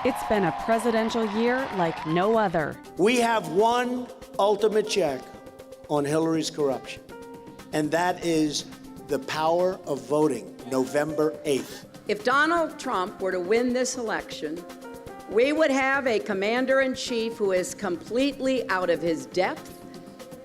It's been a presidential year like no other. We have one ultimate check on Hillary's corruption, and that is the power of voting November 8th. If Donald Trump were to win this election, we would have a commander-in-chief who is completely out of his depth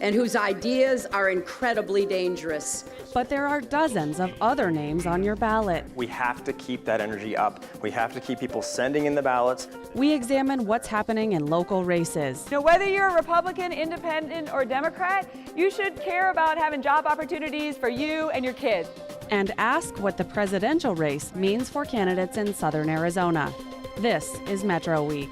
and whose ideas are incredibly dangerous. But there are dozens of other names on your ballot. We have to keep that energy up. We have to keep people sending in the ballots. We examine what's happening in local races. Whether you're a Republican, Independent, or Democrat, you should care about having job opportunities for you and your kids. And ask what the presidential race means for candidates in southern Arizona. This is Metro Week.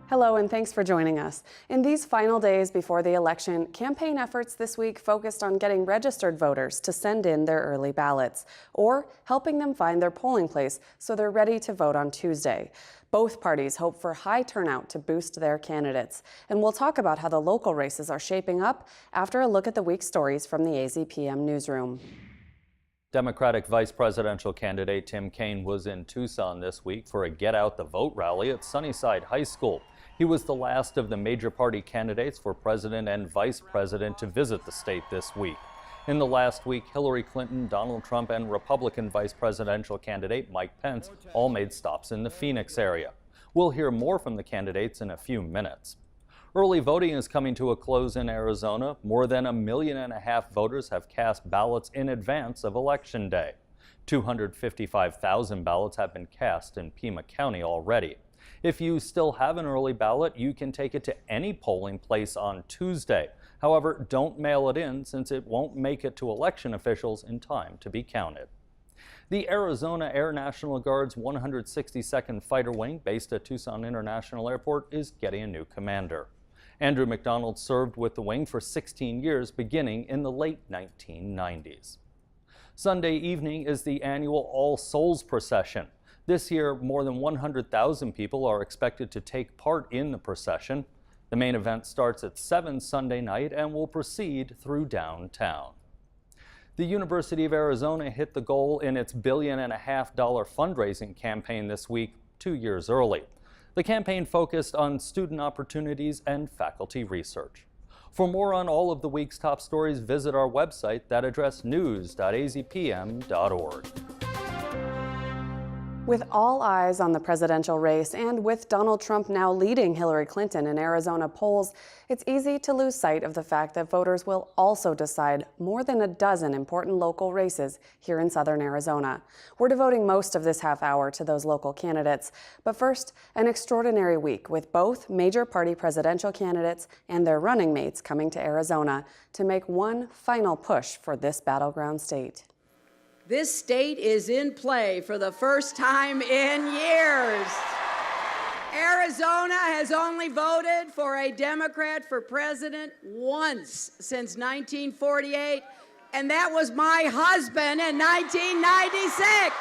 Hello, and thanks for joining us. In these final days before the election, campaign efforts this week focused on getting registered voters to send in their early ballots or helping them find their polling place so they're ready to vote on Tuesday. Both parties hope for high turnout to boost their candidates. And we'll talk about how the local races are shaping up after a look at the week's stories from the AZPM newsroom. Democratic vice presidential candidate Tim Kaine was in Tucson this week for a Get Out the Vote rally at Sunnyside High School. He was the last of the major party candidates for president and vice president to visit the state this week. In the last week, Hillary Clinton, Donald Trump, and Republican vice presidential candidate Mike Pence all made stops in the Phoenix area. We'll hear more from the candidates in a few minutes. Early voting is coming to a close in Arizona. More than 1.5 million voters have cast ballots in advance of Election Day. 255,000 ballots have been cast in Pima County already. If you still have an early ballot, you can take it to any polling place on Tuesday. However, don't mail it in since it won't make it to election officials in time to be counted. The Arizona Air National Guard's 162nd Fighter Wing, based at Tucson International Airport, is getting a new commander. Andrew McDonald served with the wing for 16 years, beginning in the late 1990s. Sunday evening is the annual All Souls procession. This year, more than 100,000 people are expected to take part in the procession. The main event starts at 7 Sunday night and will proceed through downtown. The University of Arizona hit the goal in its $1.5 billion fundraising campaign this week, 2 years early. The campaign focused on student opportunities and faculty research. For more on all of the week's top stories, visit our website, that address news.azpm.org. With all eyes on the presidential race and with Donald Trump now leading Hillary Clinton in Arizona polls, it's easy to lose sight of the fact that voters will also decide more than a dozen important local races here in southern Arizona. We're devoting most of this half hour to those local candidates. But first, an extraordinary week with both major party presidential candidates and their running mates coming to Arizona to make one final push for this battleground state. This state is in play for the first time in years. Arizona has only voted for a Democrat for president once since 1948, and that was my husband in 1996.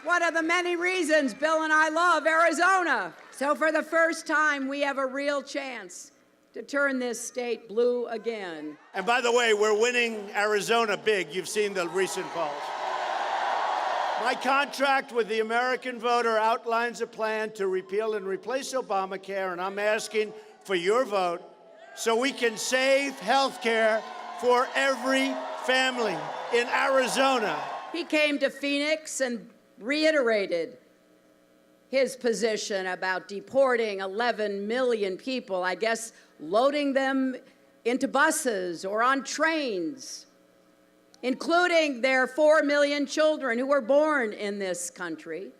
One of the many reasons Bill and I love Arizona. So for the first time, we have a real chance to turn this state blue again. And by the way, we're winning Arizona big. You've seen the recent polls. My contract with the American voter outlines a plan to repeal and replace Obamacare, and I'm asking for your vote so we can save health care for every family in Arizona. He came to Phoenix and reiterated his position about deporting 11 million people, I guess loading them into buses or on trains, including their 4 million children who were born in this country,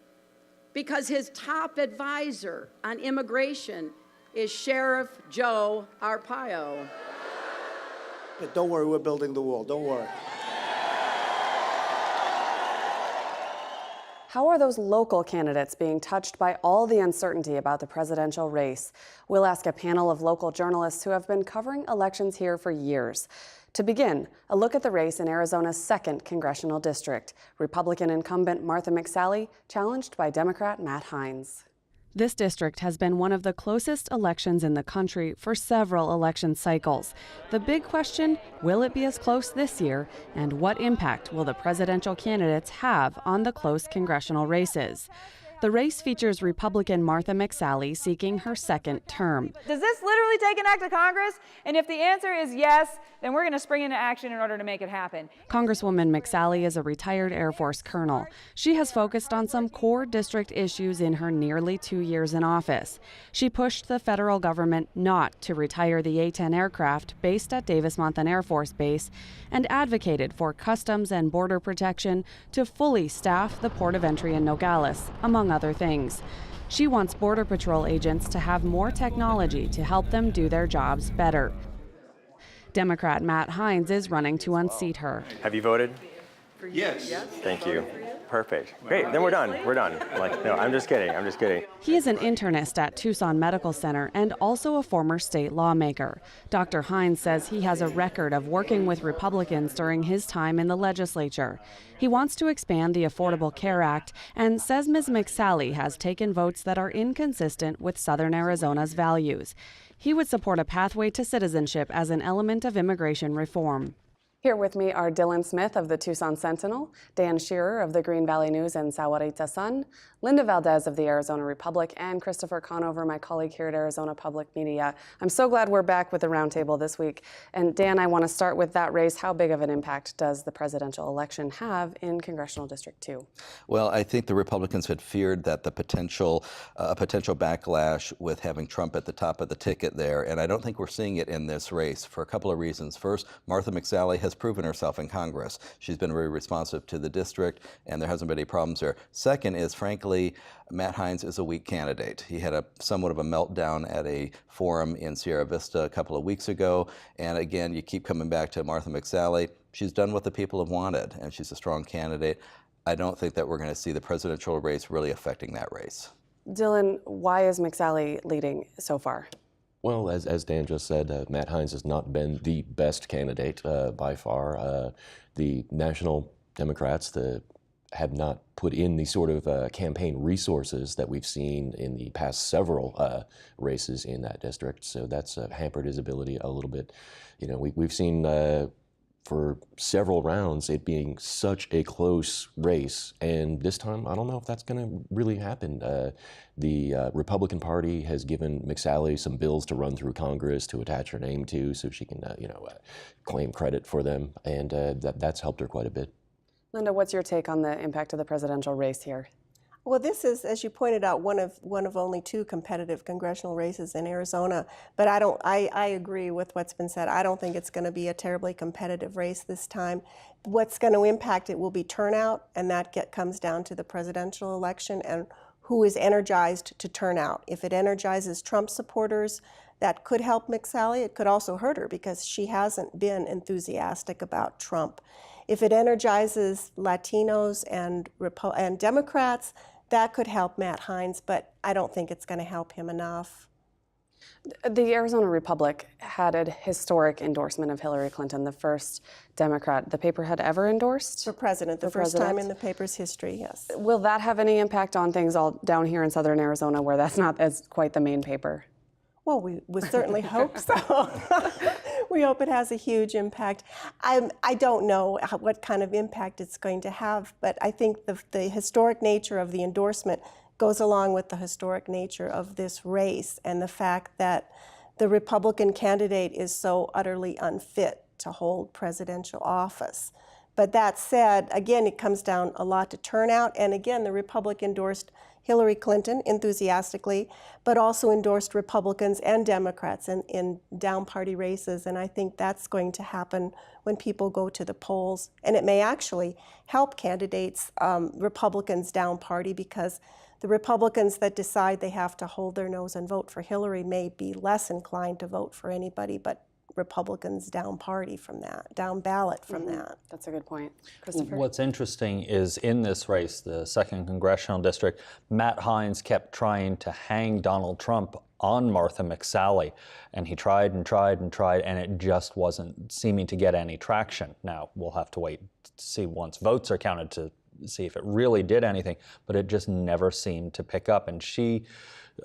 because his top advisor on immigration is Sheriff Joe Arpaio. But don't worry, we're building the wall. Don't worry. How are those local candidates being touched by all the uncertainty about the presidential race? We'll ask a panel of local journalists who have been covering elections here for years. To begin, a look at the race in Arizona's 2nd congressional district. Republican incumbent Martha McSally challenged by Democrat Matt Hines. This district has been one of the closest elections in the country for several election cycles. The big question, will it be as close this year? And what impact will the presidential candidates have on the close congressional races? The race features Republican Martha McSally seeking her second term. Does this literally take an act of Congress? And if the answer is yes, then we're going to spring into action in order to make it happen. Congresswoman McSally is a retired Air Force colonel. She has focused on some core district issues in her nearly 2 years in office. She pushed the federal government not to retire the A-10 aircraft based at Davis-Monthan Air Force Base and advocated for Customs and Border Protection to fully staff the port of entry in Nogales, among other things. She wants Border Patrol agents to have more technology to help them do their jobs better. Democrat Matt Hines is running to unseat her. Have you voted? Yes. Thank you. Perfect. Great. Then we're done. We're done. Like, no, I'm just kidding. I'm just kidding. He is an internist at Tucson Medical Center and also a former state lawmaker. Dr. Hines says he has a record of working with Republicans during his time in the legislature. He wants to expand the Affordable Care Act and says Ms. McSally has taken votes that are inconsistent with Southern Arizona's values. He would support a pathway to citizenship as an element of immigration reform. Here with me are Dylan Smith of the Tucson Sentinel, Dan Shearer of the Green Valley News and Sahuarita Sun, Linda Valdez of the Arizona Republic, and Christopher Conover, my colleague here at Arizona Public Media. I'm so glad we're back with the roundtable this week. And Dan, I want to start with that race. How big of an impact does the presidential election have in Congressional District 2? Well, I think the Republicans had feared that the potential backlash with having Trump at the top of the ticket there, and I don't think we're seeing it in this race for a couple of reasons. First, Martha McSally has proven herself in Congress. She's been very responsive to the district, and there hasn't been any problems there. Second is, frankly, Matt Hines is a weak candidate. He had somewhat of a meltdown at a forum in Sierra Vista a couple of weeks ago, and again, you keep coming back to Martha McSally. She's done what the people have wanted, and she's a strong candidate. I don't think that we're going to see the presidential race really affecting that race. Dylan, why is McSally leading so far? Well, as Dan just said, Matt Hines has not been the best candidate by far. The national Democrats have not put in the sort of campaign resources that we've seen in the past several races in that district. So that's hampered his ability a little bit. You know, we've seen for several rounds it being such a close race, and this time I don't know if that's going to really happen. The Republican Party has given McSally some bills to run through Congress to attach her name to, so she can claim credit for them, and that's helped her quite a bit. Linda, what's your take on the impact of the presidential race here? Well, this is, as you pointed out, one of only 2 competitive congressional races in Arizona. But I agree with what's been said. I don't think it's going to be a terribly competitive race this time. What's going to impact it will be turnout, and that comes down to the presidential election and who is energized to turn out. If it energizes Trump supporters, that could help McSally. It could also hurt her because she hasn't been enthusiastic about Trump. If it energizes Latinos and Democrats, that could help Matt Hines, but I don't think it's going to help him enough. The Arizona Republic had a historic endorsement of Hillary Clinton, the first Democrat the paper had ever endorsed. For president, the first time in the paper's history, yes. Will that have any impact on things all down here in southern Arizona where that's not as quite the main paper? Well, we certainly hope so. We hope it has a huge impact. I don't know what kind of impact it's going to have, but I think the historic nature of the endorsement goes along with the historic nature of this race and the fact that the Republican candidate is so utterly unfit to hold presidential office. But that said, again, it comes down a lot to turnout, and again, the Republic endorsed Hillary Clinton enthusiastically, but also endorsed Republicans and Democrats in down-party races, and I think that's going to happen when people go to the polls. And it may actually help candidates, Republicans down-party, because the Republicans that decide they have to hold their nose and vote for Hillary may be less inclined to vote for anybody but Republicans down party from that, down ballot from that. That's a good point. Christopher? What's interesting is in this race, the 2nd Congressional District, Matt Hines kept trying to hang Donald Trump on Martha McSally, and he tried and tried and tried, and it just wasn't seeming to get any traction. Now, we'll have to wait to see once votes are counted to see if it really did anything, but it just never seemed to pick up. And she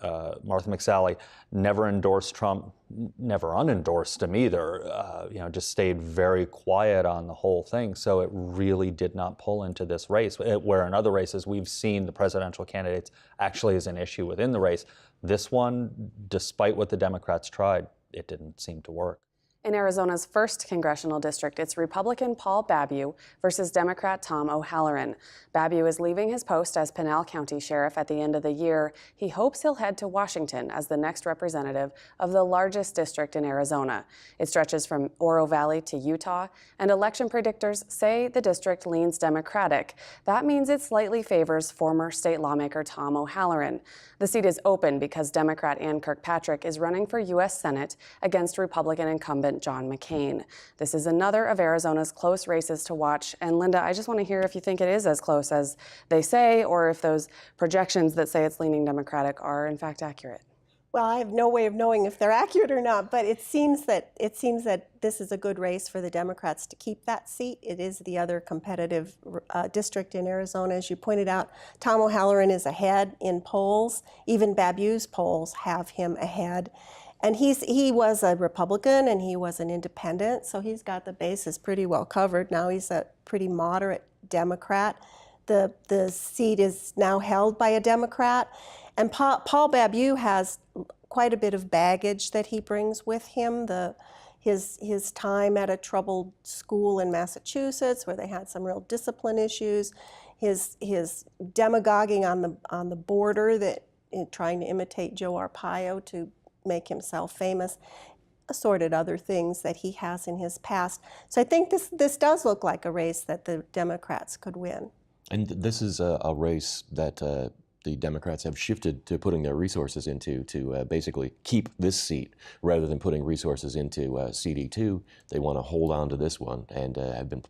Martha McSally never endorsed Trump, never unendorsed him either, just stayed very quiet on the whole thing. So it really did not pull into this race, where in other races we've seen the presidential candidates actually as an issue within the race. This one, despite what the Democrats tried, it didn't seem to work. In Arizona's 1st congressional district, it's Republican Paul Babu versus Democrat Tom O'Halloran. Babu is leaving his post as Pinal County Sheriff at the end of the year. He hopes he'll head to Washington as the next representative of the largest district in Arizona. It stretches from Oro Valley to Utah, and election predictors say the district leans Democratic. That means it slightly favors former state lawmaker Tom O'Halloran. The seat is open because Democrat Ann Kirkpatrick is running for U.S. Senate against Republican incumbent John McCain. This is another of Arizona's close races to watch. And Linda, I just want to hear if you think it is as close as they say, or if those projections that say it's leaning Democratic are in fact accurate. Well, I have no way of knowing if they're accurate or not, but it seems that this is a good race for the Democrats to keep that seat. It is the other competitive district in Arizona. As you pointed out, Tom O'Halloran is ahead in polls. Even Babu's polls have him ahead. And he was a Republican and he was an independent, so he's got the bases pretty well covered. Now he's a pretty moderate Democrat. The seat is now held by a Democrat. And Paul Babu has quite a bit of baggage that he brings with him. His time at a troubled school in Massachusetts where they had some real discipline issues, his demagoguing on the border, trying to imitate Joe Arpaio to make himself famous, assorted other things that he has in his past. So I think this does look like a race that the Democrats could win. And this is a race that the Democrats have shifted to putting their resources into to basically keep this seat rather than putting resources into CD2. They want to hold on to this one, and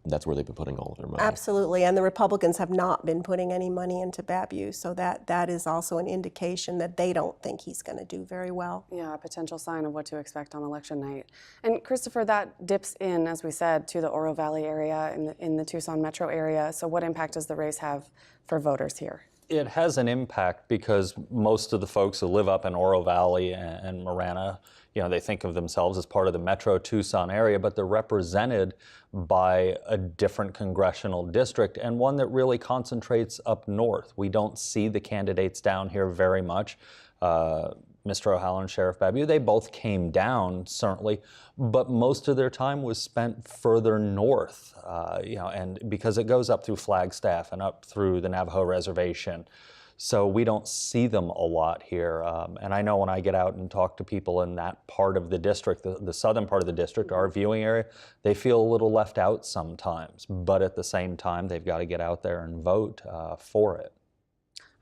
that's where they've been putting all of their money. Absolutely, and the Republicans have not been putting any money into Babu, so that is also an indication that they don't think he's going to do very well. Yeah, a potential sign of what to expect on election night. And Christopher, that dips in, as we said, to the Oro Valley area in the Tucson metro area. So what impact does the race have for voters here? It has an impact because most of the folks who live up in Oro Valley and Marana, they think of themselves as part of the metro Tucson area, but they're represented by a different congressional district and one that really concentrates up north. We don't see the candidates down here very much. Mr. O'Halloran, Sheriff Babu, they both came down, certainly, but most of their time was spent further north, and because it goes up through Flagstaff and up through the Navajo Reservation. So we don't see them a lot here. And I know when I get out and talk to people in that part of the district, the southern part of the district, our viewing area, they feel a little left out sometimes. But at the same time, they've got to get out there and vote for it.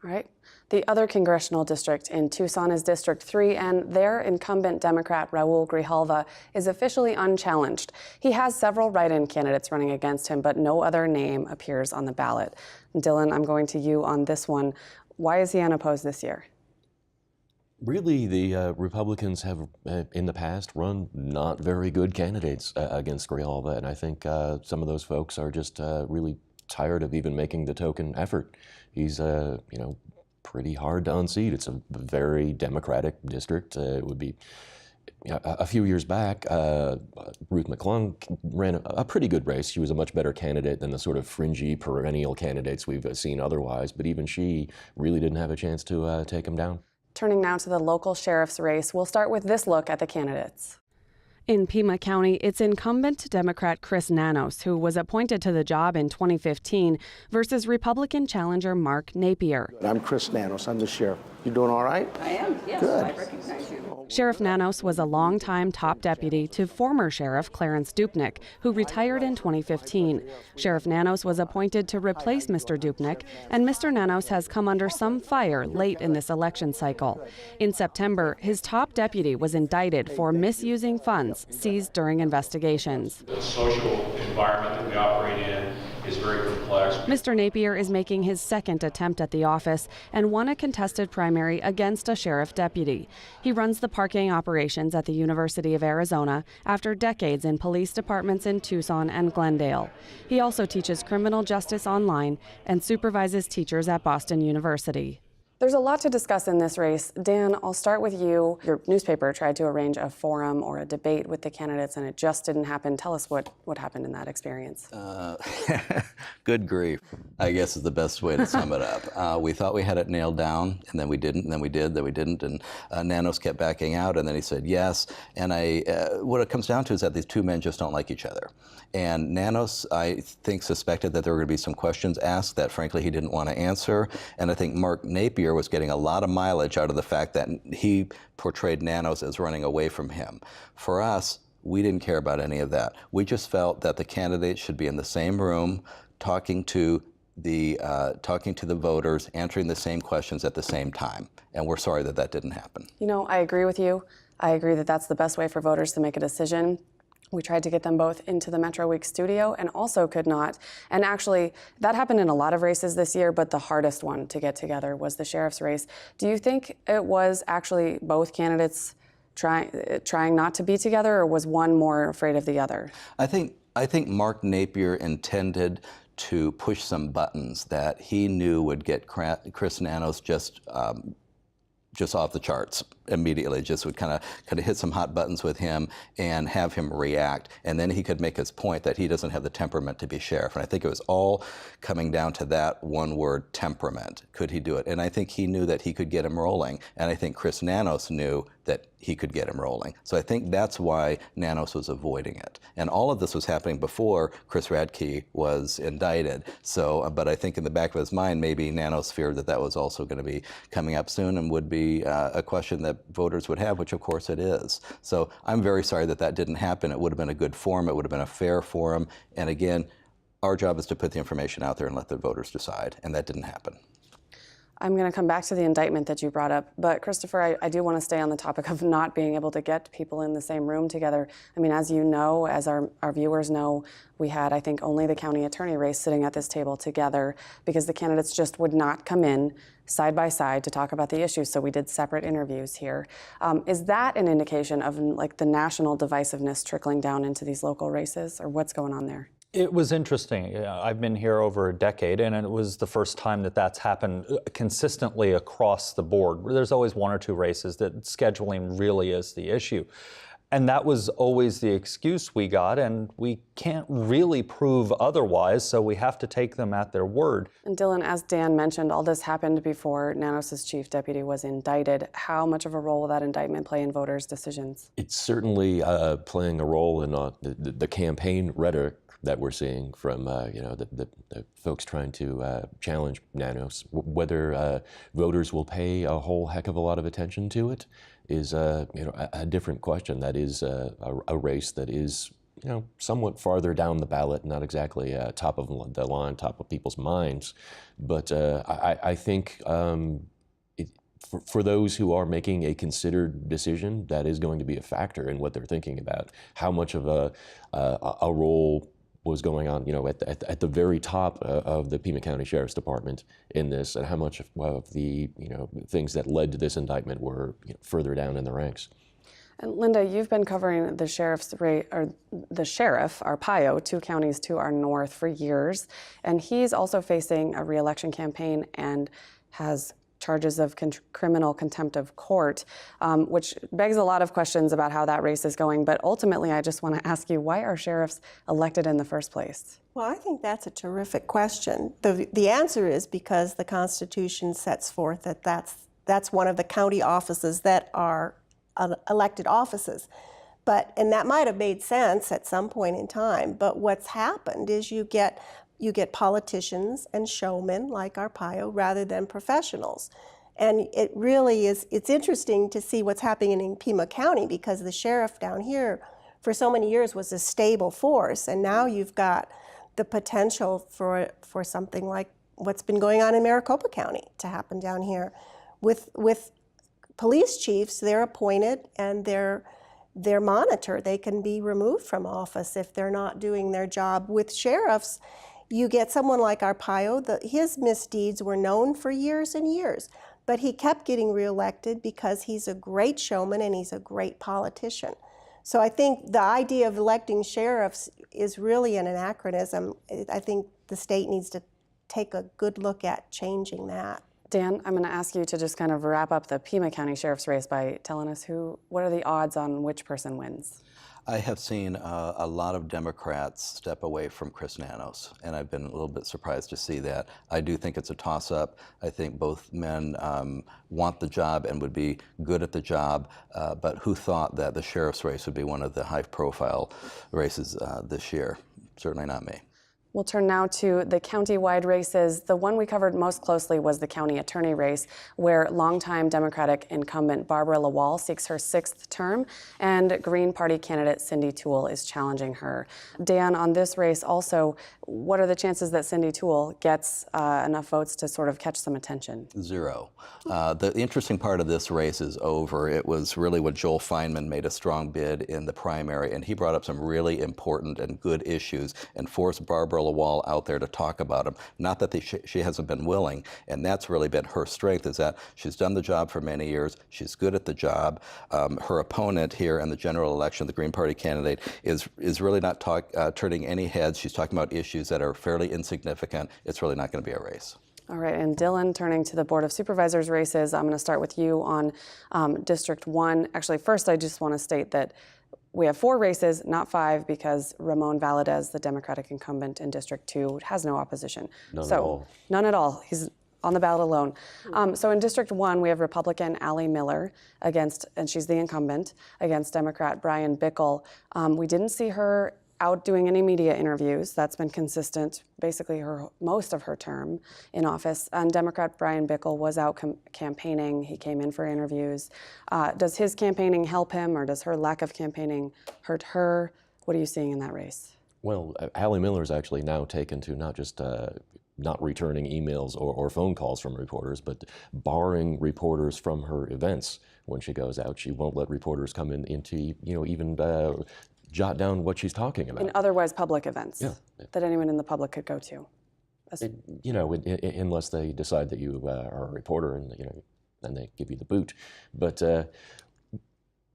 All right. The other congressional district in Tucson is District 3, and their incumbent Democrat Raul Grijalva is officially unchallenged. He has several write-in candidates running against him, but no other name appears on the ballot. Dylan, I'm going to you on this one. Why is he unopposed this year? Really, the Republicans have, in the past, run not very good candidates against Grijalva, and I think some of those folks are just really tired of even making the token effort. He's, pretty hard to unseat. It's a very Democratic district. It would be, a few years back, Ruth McClung ran a pretty good race. She was a much better candidate than the sort of fringy perennial candidates we've seen otherwise, but even she really didn't have a chance to take him down. Turning now to the local sheriff's race, we'll start with this look at the candidates. In Pima County, it's incumbent Democrat Chris Nanos, who was appointed to the job in 2015, versus Republican challenger Mark Napier. I'm Chris Nanos. I'm the sheriff. You doing all right? I am, yes. Good. I recognize you. Sheriff Nanos was a longtime top deputy to former Sheriff Clarence Dupnick, who retired in 2015. Sheriff Nanos was appointed to replace Mr. Dupnick, and Mr. Nanos has come under some fire late in this election cycle. In September, his top deputy was indicted for misusing funds seized during investigations. The social environment that we operate in is very complex. Mr. Napier is making his second attempt at the office and won a contested primary against a sheriff deputy. He runs the parking operations at the University of Arizona after decades in police departments in Tucson and Glendale. He also teaches criminal justice online and supervises teachers at Boston University. There's a lot to discuss in this race. Dan, I'll start with you. Your newspaper tried to arrange a forum or a debate with the candidates, and it just didn't happen. Tell us what happened in that experience. Good grief, I guess is the best way to sum it up. We thought we had it nailed down, and then we didn't, and then we did, then we didn't, and Nanos kept backing out, and then he said yes. And what it comes down to is that these two men just don't like each other. And Nanos, I think, suspected that there were going to be some questions asked that, frankly, he didn't want to answer. And I think Mark Napier was getting a lot of mileage out of the fact that he portrayed Nanos as running away from him. For us, we didn't care about any of that. We just felt that the candidates should be in the same room, talking to the voters, answering the same questions at the same time. And we're sorry that that didn't happen. You know, I agree with you. I agree that that's the best way for voters to make a decision. We tried to get them both into the Metro Week studio and also could not. And actually, that happened in a lot of races this year, but the hardest one to get together was the sheriff's race. Do you think it was actually both candidates trying not to be together, or was one more afraid of the other? I think Mark Napier intended to push some buttons that he knew would get Chris Nanos just off the charts immediately, just would kind of hit some hot buttons with him and have him react. And then he could make his point that he doesn't have the temperament to be sheriff. And I think it was all coming down to that one word, temperament. Could he do it? And I think he knew that he could get him rolling. And I think Chris Nanos knew that he could get him rolling. So I think that's why Nanos was avoiding it. And all of this was happening before Chris Radke was indicted. So, but I think in the back of his mind, maybe Nanos feared that that was also going to be coming up soon and would be a question that voters would have, which of course it is. So I'm very sorry that that didn't happen. It would have been a good forum. It would have been a fair forum. And again, our job is to put the information out there and let the voters decide. And that didn't happen. I'm going to come back to the indictment that you brought up, but Christopher, I do want to stay on the topic of not being able to get people in the same room together. I mean, as you know, as our viewers know, we had, I think, only the county attorney race sitting at this table together because the candidates just would not come in side by side to talk about the issues, so we did separate interviews here. Is that an indication of like the national divisiveness trickling down into these local races, or what's going on there? It was interesting. I've been here over a decade, and it was the first time that that's happened consistently across the board. There's always one or two races that scheduling really is the issue. And that was always the excuse we got, and we can't really prove otherwise, so we have to take them at their word. And Dylan, as Dan mentioned, all this happened before Nanos' chief deputy was indicted. How much of a role will that indictment play in voters' decisions? It's certainly playing a role in the campaign rhetoric that we're seeing from the folks trying to challenge Nanos. Whether voters will pay a whole heck of a lot of attention to it is a different question. That is a race that is somewhat farther down the ballot, not exactly top of the line, top of people's minds. But I think for those who are making a considered decision, that is going to be a factor in what they're thinking about. How much of a role was going on, at the very top of the Pima County Sheriff's Department in this, and how much of the, things that led to this indictment were further down in the ranks. And Linda, you've been covering the sheriff's race, or the sheriff, Arpaio, 2 counties to our north for years, and he's also facing a re-election campaign and has charges of criminal contempt of court, which begs a lot of questions about how that race is going. But ultimately, I just want to ask you, why are sheriffs elected in the first place? Well, I think that's a terrific question. The answer is because the Constitution sets forth that that's one of the county offices that are elected offices. And that might have made sense at some point in time, but what's happened is you get politicians and showmen like Arpaio rather than professionals. And it really is, it's interesting to see what's happening in Pima County, because the sheriff down here for so many years was a stable force, and now you've got the potential for something like what's been going on in Maricopa County to happen down here. With police chiefs, they're appointed and they're monitored. They can be removed from office if they're not doing their job. With sheriffs, you get someone like Arpaio. His misdeeds were known for years and years, but he kept getting reelected because he's a great showman and he's a great politician. So I think the idea of electing sheriffs is really an anachronism. I think the state needs to take a good look at changing that. Dan, I'm going to ask you to just kind of wrap up the Pima County Sheriff's race by telling us what are the odds on which person wins? I have seen a lot of Democrats step away from Chris Nanos, and I've been a little bit surprised to see that. I do think it's a toss-up. I think both men want the job and would be good at the job, but who thought that the sheriff's race would be one of the high-profile races this year? Certainly not me. We'll turn now to the county-wide races. The one we covered most closely was the county attorney race, where longtime Democratic incumbent Barbara Lawal seeks her 6th term, and Green Party candidate Cindy Toole is challenging her. Dan, on this race also, what are the chances that Cindy Toole gets enough votes to sort of catch some attention? 0. The interesting part of this race is over. It was really when Joel Feinman made a strong bid in the primary, and he brought up some really important and good issues and forced Barbara Lawal out there to talk about them. Not that she hasn't been willing, and that's really been her strength, is that she's done the job for many years. She's good at the job. Her opponent here in the general election, the Green Party candidate, is really not turning any heads. She's talking about issues that are fairly insignificant. It's really not going to be a race. All right, and Dylan, turning to the Board of Supervisors races, I'm going to start with you on District 1. Actually, first, I just want to state that we have 4 races, not 5, because Ramon Valadez, the Democratic incumbent in District 2, has no opposition. None at all. None at all. He's on the ballot alone. So in District 1, we have Republican Allie Miller and she's the incumbent, against Democrat Brian Bickle. We didn't see her out doing any media interviews. That's been consistent basically most of her term in office. And Democrat Brian Bickle was out campaigning. He came in for interviews. Does his campaigning help him, or does her lack of campaigning hurt her? What are you seeing in that race? Well, Allie Miller's actually now taken to not just not returning emails or phone calls from reporters, but barring reporters from her events when she goes out. She won't let reporters come into, even jot down what she's talking about. In otherwise public events, yeah, that anyone in the public could go to. Unless they decide that you are a reporter and then they give you the boot. But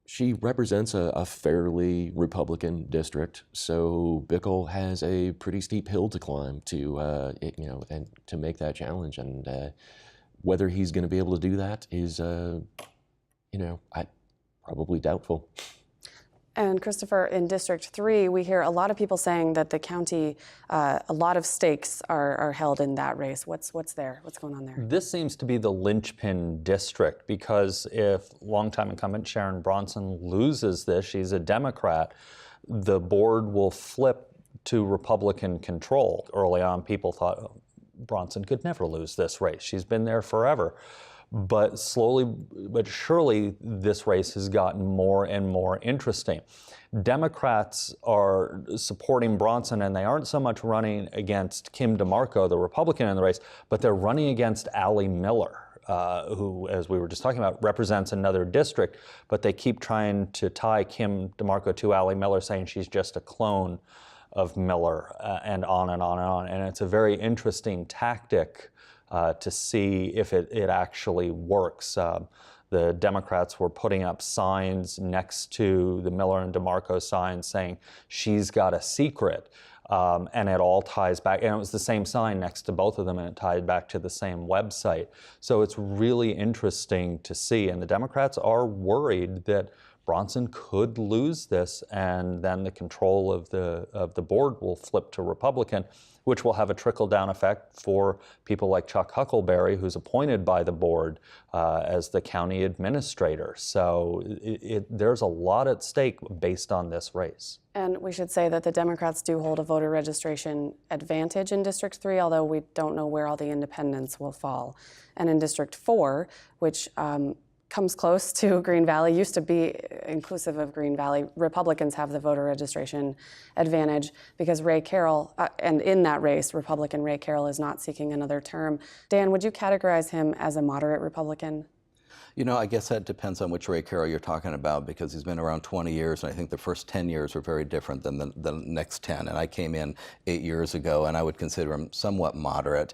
she represents a fairly Republican district, so Bickle has a pretty steep hill to climb to and to make that challenge. And whether he's going to be able to do that is, probably doubtful. And Christopher, in District 3, we hear a lot of people saying that the county, a lot of stakes are held in that race. What's there? What's going on there? This seems to be the linchpin district, because if longtime incumbent Sharon Bronson loses this, she's a Democrat, the board will flip to Republican control. Early on, people thought Bronson could never lose this race. She's been there forever. But slowly but surely, this race has gotten more and more interesting. Democrats are supporting Bronson, and they aren't so much running against Kim DeMarco, the Republican in the race, but they're running against Allie Miller, who, as we were just talking about, represents another district, but they keep trying to tie Kim DeMarco to Allie Miller, saying she's just a clone of Miller, and on and on and on. And it's a very interesting tactic to see if it actually works. The Democrats were putting up signs next to the Miller and DeMarco signs saying, "She's got a secret." And it all ties back, and it was the same sign next to both of them, and it tied back to the same website. So it's really interesting to see, and the Democrats are worried that Bronson could lose this, and then the control of the board will flip to Republican, which will have a trickle-down effect for people like Chuck Huckleberry, who's appointed by the board as the county administrator. So there's a lot at stake based on this race. And we should say that the Democrats do hold a voter registration advantage in District 3, although we don't know where all the independents will fall. And in District 4, which comes close to Green Valley, used to be inclusive of Green Valley, Republicans have the voter registration advantage because Ray Carroll, and in that race, Republican Ray Carroll is not seeking another term. Dan, would you categorize him as a moderate Republican? I guess that depends on which Ray Carroll you're talking about, because he's been around 20 years, and I think the first 10 years were very different than the next 10. And I came in 8 years ago, and I would consider him somewhat moderate.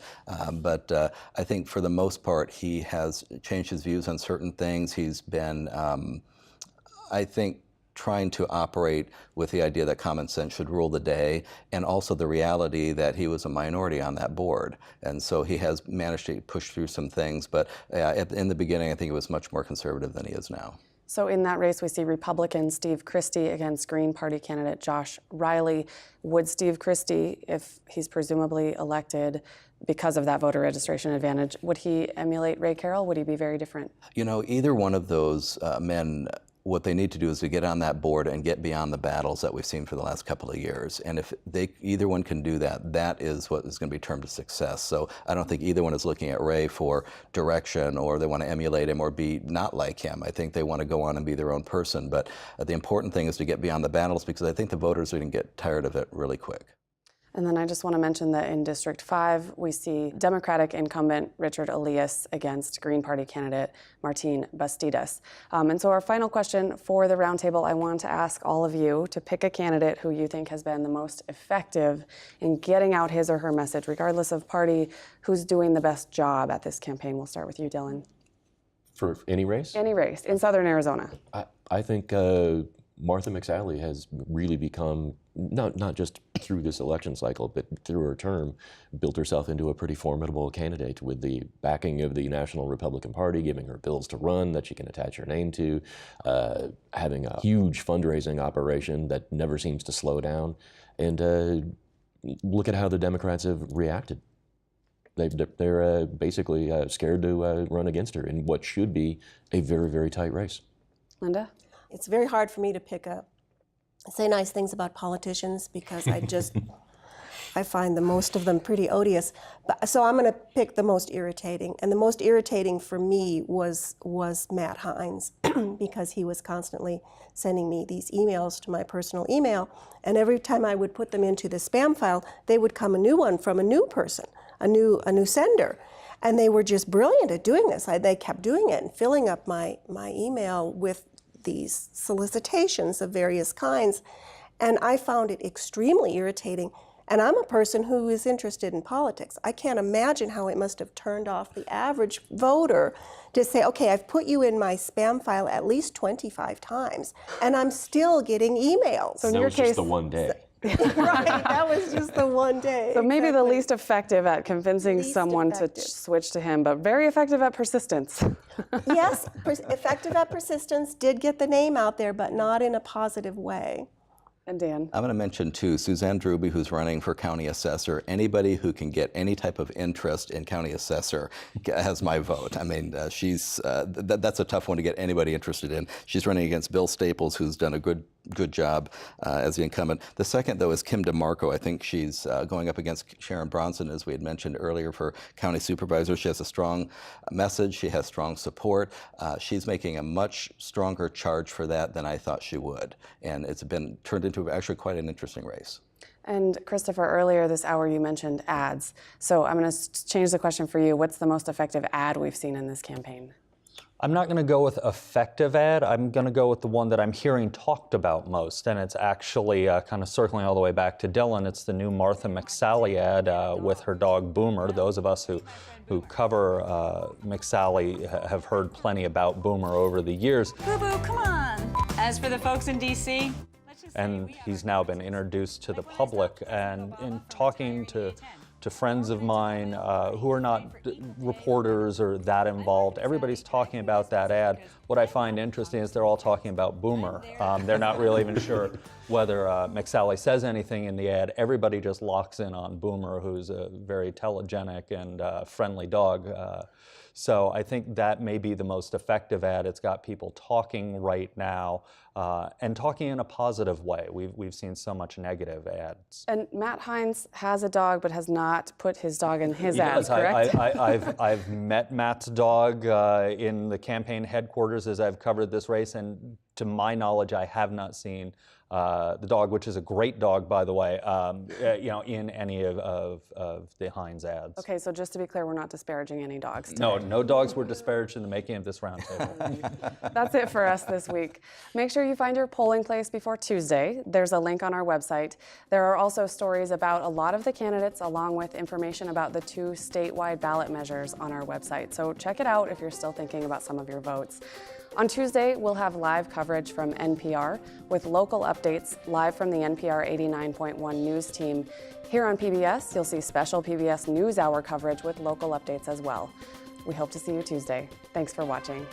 But I think for the most part, he has changed his views on certain things. He's been, I think, trying to operate with the idea that common sense should rule the day, and also the reality that he was a minority on that board. And so he has managed to push through some things, but in the beginning, I think it was much more conservative than he is now. So in that race, we see Republican Steve Christie against Green Party candidate Josh Riley. Would Steve Christie, if he's presumably elected because of that voter registration advantage, would he emulate Ray Carroll? Would he be very different? You know, either one of those men, what they need to do is to get on that board and get beyond the battles that we've seen for the last couple of years. And if either one can do that, that is what is going to be termed a success. So I don't think either one is looking at Ray for direction, or they want to emulate him or be not like him. I think they want to go on and be their own person. But the important thing is to get beyond the battles, because I think the voters are going to get tired of it really quick. And then I just want to mention that in District 5, we see Democratic incumbent Richard Elias against Green Party candidate Martine Bastidas. And so our final question for the roundtable, I want to ask all of you to pick a candidate who you think has been the most effective in getting out his or her message, regardless of party, who's doing the best job at this campaign. We'll start with you, Dylan. For any race? Any race in Southern Arizona. I think Martha McSally has really become, not just through this election cycle, but through her term, built herself into a pretty formidable candidate with the backing of the National Republican Party, giving her bills to run that she can attach her name to, having a huge fundraising operation that never seems to slow down. And look at how the Democrats have reacted. They're basically scared to run against her in what should be a very, very tight race. Linda? It's very hard for me to say nice things about politicians, because I find the most of them pretty odious. So I'm going to pick the most irritating. And the most irritating for me was Matt Hines, because he was constantly sending me these emails to my personal email. And every time I would put them into the spam file, they would come a new one from a new person, a new sender. And they were just brilliant at doing this. They kept doing it and filling up my email with these solicitations of various kinds. And I found it extremely irritating. And I'm a person who is interested in politics. I can't imagine how it must have turned off the average voter to say, okay, I've put you in my spam file at least 25 times, and I'm still getting emails. So in that your was case, just the one day. Right, that was just the one day. So maybe exactly. the least effective at convincing someone to switch to him, but very effective at persistence. Yes, effective at persistence, did get the name out there, but not in a positive way. And Dan? I'm going to mention, too, Suzanne Druby, who's running for county assessor. Anybody who can get any type of interest in county assessor has my vote. I mean, she's that's a tough one to get anybody interested in. She's running against Bill Staples, who's done a good job as the incumbent. The second, though, is Kim DeMarco. I think she's going up against Sharon Bronson, as we had mentioned earlier, for county supervisor. She has a strong message. She has strong support. She's making a much stronger charge for that than I thought she would. And it's been turned into actually quite an interesting race. And Christopher, earlier this hour you mentioned ads. So I'm going to change the question for you. What's the most effective ad we've seen in this campaign? I'm not going to go with effective ad. I'm going to go with the one that I'm hearing talked about most, and it's actually kind of circling all the way back to Dylan. It's the new Martha McSally ad with her dog Boomer. Those of us who cover McSally have heard plenty about Boomer over the years. Boo Boo, come on. As for the folks in D.C., and he's now been introduced to the public, and in talking to friends of mine who are not reporters or that involved, everybody's talking about that ad. What I find interesting is they're all talking about Boomer. They're not really even sure whether McSally says anything in the ad. Everybody just locks in on Boomer, who's a very telegenic and friendly dog. So I think that may be the most effective ad. It's got people talking right now and talking in a positive way. We've seen so much negative ads. And Matt Hines has a dog, but has not put his dog in his ads, correct? I've met Matt's dog in the campaign headquarters as I've covered this race, and to my knowledge, I have not seen the dog, which is a great dog, by the way, in any of the Hines ads. Okay, so just to be clear, we're not disparaging any dogs today. No dogs were disparaged in the making of this roundtable. That's it for us this week. Make sure you find your polling place before Tuesday. There's a link on our website. There are also stories about a lot of the candidates, along with information about the 2 statewide ballot measures on our website. So check it out if you're still thinking about some of your votes. On Tuesday, we'll have live coverage from NPR with local updates live from the NPR 89.1 news team. Here on PBS, you'll see special PBS NewsHour coverage with local updates as well. We hope to see you Tuesday. Thanks for watching.